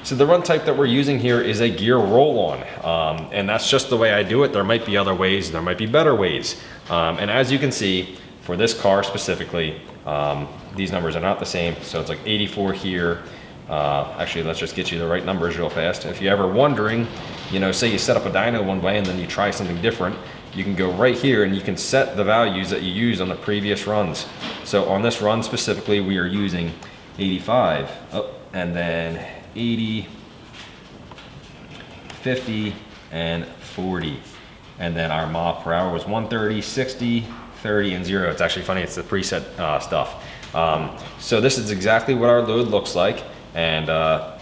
So the run type that we're using here is a gear roll-on, and that's just the way I do it. There might be other ways, there might be better ways. And as you can see, for this car specifically, these numbers are not the same. So it's like 84 here. Actually, let's just get you the right numbers real fast. If you're ever wondering, you know, say you set up a dyno one way and then you try something different, you can go right here and you can set the values that you used on the previous runs. So on this run specifically, we are using 85, and then 80, 50, and 40. And then our mile per hour was 130, 60, 30, and 0. It's actually funny, it's the preset stuff. So this is exactly what our load looks like. And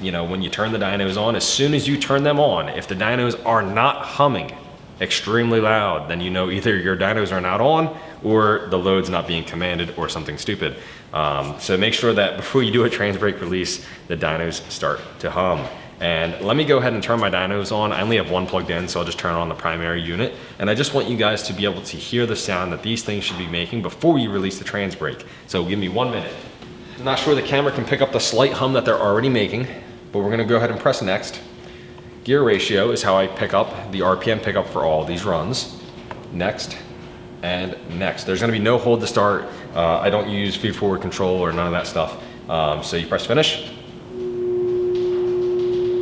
you know, when you turn the dynos on, as soon as you turn them on, if the dynos are not humming extremely loud, then you know either your dynos are not on or the load's not being commanded or something stupid. So make sure that before you do a trans brake release, the dynos start to hum. And let me go ahead and turn my dynos on. I only have one plugged in, so I'll just turn on the primary unit. And I just want you guys to be able to hear the sound that these things should be making before you release the trans brake. So give me 1 minute. I'm not sure the camera can pick up the slight hum that they're already making, but we're gonna go ahead and press next. Gear ratio is how I pick up the RPM pickup for all these runs. Next and next. There's gonna be no hold to start. I don't use feed forward control or none of that stuff. So you press finish.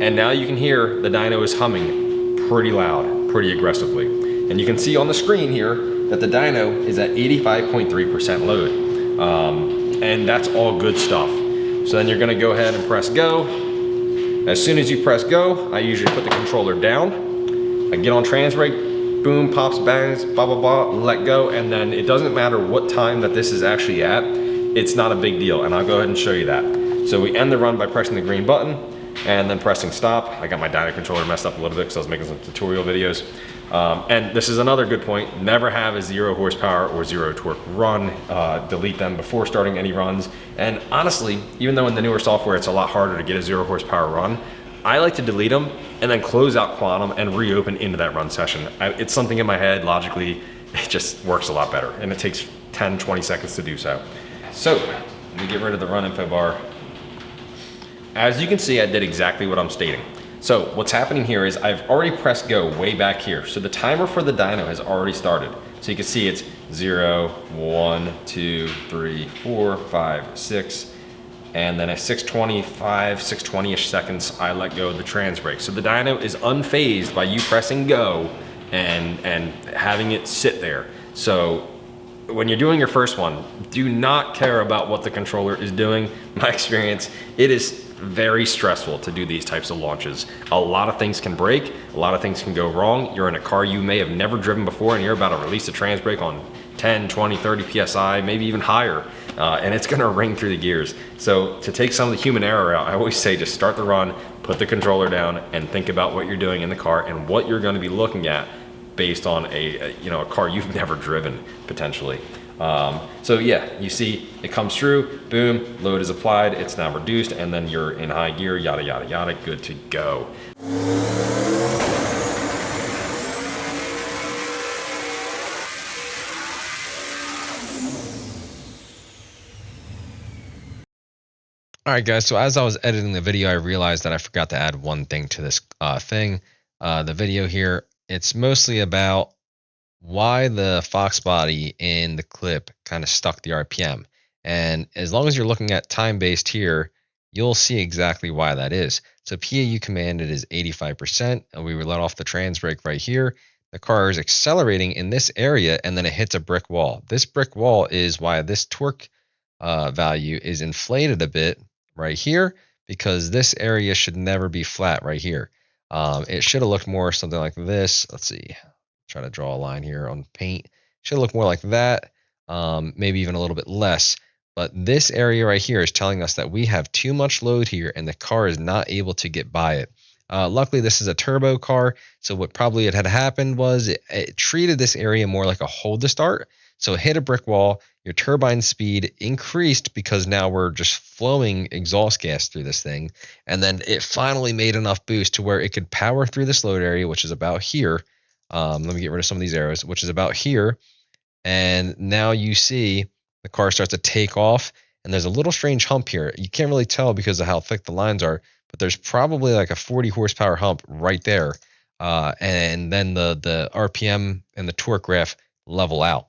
And now you can hear the dyno is humming pretty loud, pretty aggressively. And you can see on the screen here that the dyno is at 85.3% load. And that's all good stuff. So then you're gonna go ahead and press go. As soon as you press go, I usually put the controller down. I get on trans brake, boom, pops, bangs, blah, blah, blah, let go. And then it doesn't matter what time that this is actually at, it's not a big deal. And I'll go ahead and show you that. So we end the run by pressing the green button and then pressing stop. I got my dyno controller messed up a little bit because I was making some tutorial videos. And this is another good point. Never have a 0 horsepower or 0 torque run. Delete them before starting any runs. And honestly, even though in the newer software it's a lot harder to get a 0 horsepower run, I like to delete them and then close out Quantum and reopen into that run session. It's something in my head, logically, it just works a lot better. And it takes 10, 20 seconds to do so. So, let me get rid of the run info bar. As you can see, I did exactly what I'm stating. So what's happening here is I've already pressed go way back here. So the timer for the dyno has already started. So you can see it's 0, 1, 2, 3, 4, 5, 6, and then at 6:25, 6:20-ish seconds, I let go of the trans brake. So the dyno is unfazed by you pressing go and having it sit there. So when you're doing your first one, do not care about what the controller is doing. My experience, it is very stressful to do these types of launches. A lot of things can break, a lot of things can go wrong. You're in a car you may have never driven before and you're about to release a trans brake on 10, 20, 30 PSI, maybe even higher, and it's gonna ring through the gears. So to take some of the human error out, I always say just start the run, put the controller down, and think about what you're doing in the car and what you're gonna be looking at based on a car you've never driven, potentially. So yeah, you see it comes through, boom, load is applied, it's now reduced, and then you're in high gear, yada, yada, yada, good to go. All right, guys, so as I was editing the video, I realized that I forgot to add one thing to this the video here. It's mostly about why the Fox body in the clip kind of stuck the RPM. And as long as you're looking at time-based here, you'll see exactly why that is. So PAU commanded is 85%, and we let off the trans brake right here. The car is accelerating in this area, and then it hits a brick wall. This brick wall is why this torque value is inflated a bit right here, because this area should never be flat right here. It should have looked more something like this. Let's see. Try to draw a line here on paint. Should look more like that, maybe even a little bit less. But this area right here is telling us that we have too much load here and the car is not able to get by it. Luckily, this is a turbo car, so what probably had happened was it treated this area more like a hold to start. So it hit a brick wall, your turbine speed increased because now we're just flowing exhaust gas through this thing, and then it finally made enough boost to where it could power through this load area, which is about here. Let me get rid of some of these arrows, which is about here. And now you see the car starts to take off, and there's a little strange hump here. You can't really tell because of how thick the lines are, but there's probably like a 40 horsepower hump right there. And then the RPM and the torque graph level out.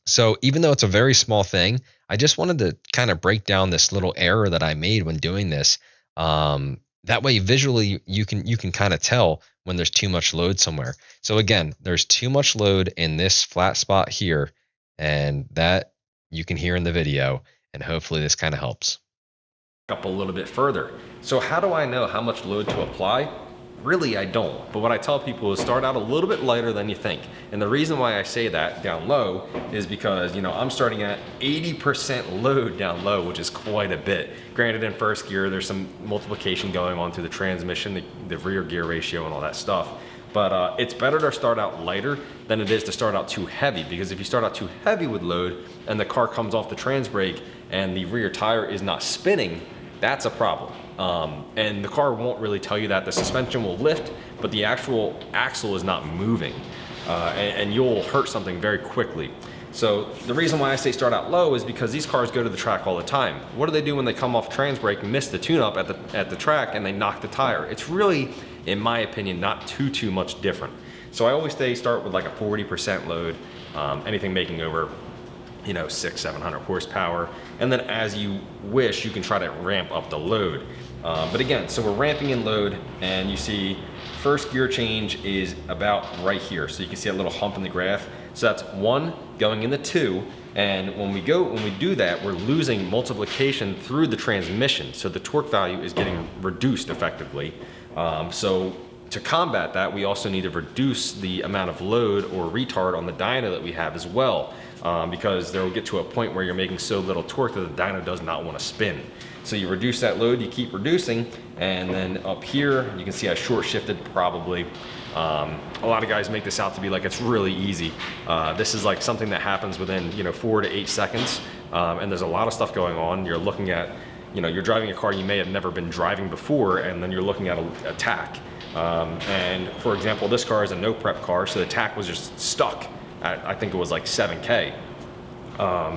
So even though it's a very small thing, I just wanted to kind of break down this little error that I made when doing this. That way, visually, you can kind of tell when there's too much load somewhere. So again, there's too much load in this flat spot here, and that you can hear in the video, and hopefully this kind of helps. Up a little bit further. So how do I know how much load to apply? Really, I don't. But what I tell people is start out a little bit lighter than you think. And the reason why I say that down low is because, I'm starting at 80% load down low, which is quite a bit. Granted, in first gear, there's some multiplication going on through the transmission, the rear gear ratio and all that stuff. But it's better to start out lighter than it is to start out too heavy, because if you start out too heavy with load and the car comes off the trans brake and the rear tire is not spinning, that's a problem. And the car won't really tell you that. The suspension will lift, but the actual axle is not moving. And you'll hurt something very quickly. So the reason why I say start out low is because these cars go to the track all the time. What do they do when they come off trans brake, miss the tune-up at the track, and they knock the tire? It's really, in my opinion, not too much different. So I always say start with like a 40% load, anything making over 600-700 horsepower, and then as you wish, you can try to ramp up the load. But again, so we're ramping in load, and you see first gear change is about right here. So you can see a little hump in the graph. So that's 1 going into 2, and when we do that, we're losing multiplication through the transmission. So the torque value is getting reduced effectively. So to combat that, we also need to reduce the amount of load or retard on the dyno that we have as well. Because there will get to a point where you're making so little torque that the dyno does not want to spin. So you reduce that load, you keep reducing, and then up here, you can see I short shifted probably. A lot of guys make this out to be like it's really easy. This is like something that happens within 4 to 8 seconds, and there's a lot of stuff going on. You're looking at, you're driving a car you may have never been driving before, and then you're looking at a tach. And for example, this car is a no prep car, so the tach was just stuck. I think it was like 7K.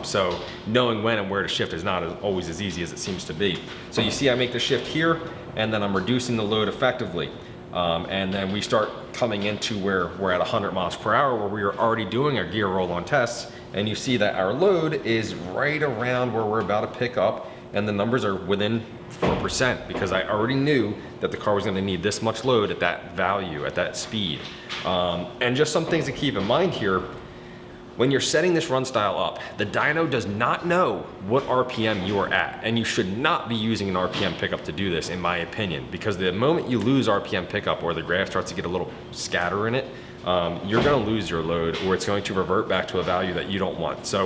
So knowing when and where to shift is not always as easy as it seems to be. So you see I make the shift here, and then I'm reducing the load effectively. And then we start coming into where we're at 100 miles per hour, where we are already doing our gear roll-on tests, and you see that our load is right around where we're about to pick up, and the numbers are within 4%, because I already knew that the car was gonna need this much load at that value, at that speed. And just some things to keep in mind here. When you're setting this run style up, the dyno does not know what RPM you are at, and you should not be using an RPM pickup to do this, in my opinion, because the moment you lose RPM pickup or the graph starts to get a little scatter in it, you're gonna lose your load, or it's going to revert back to a value that you don't want. So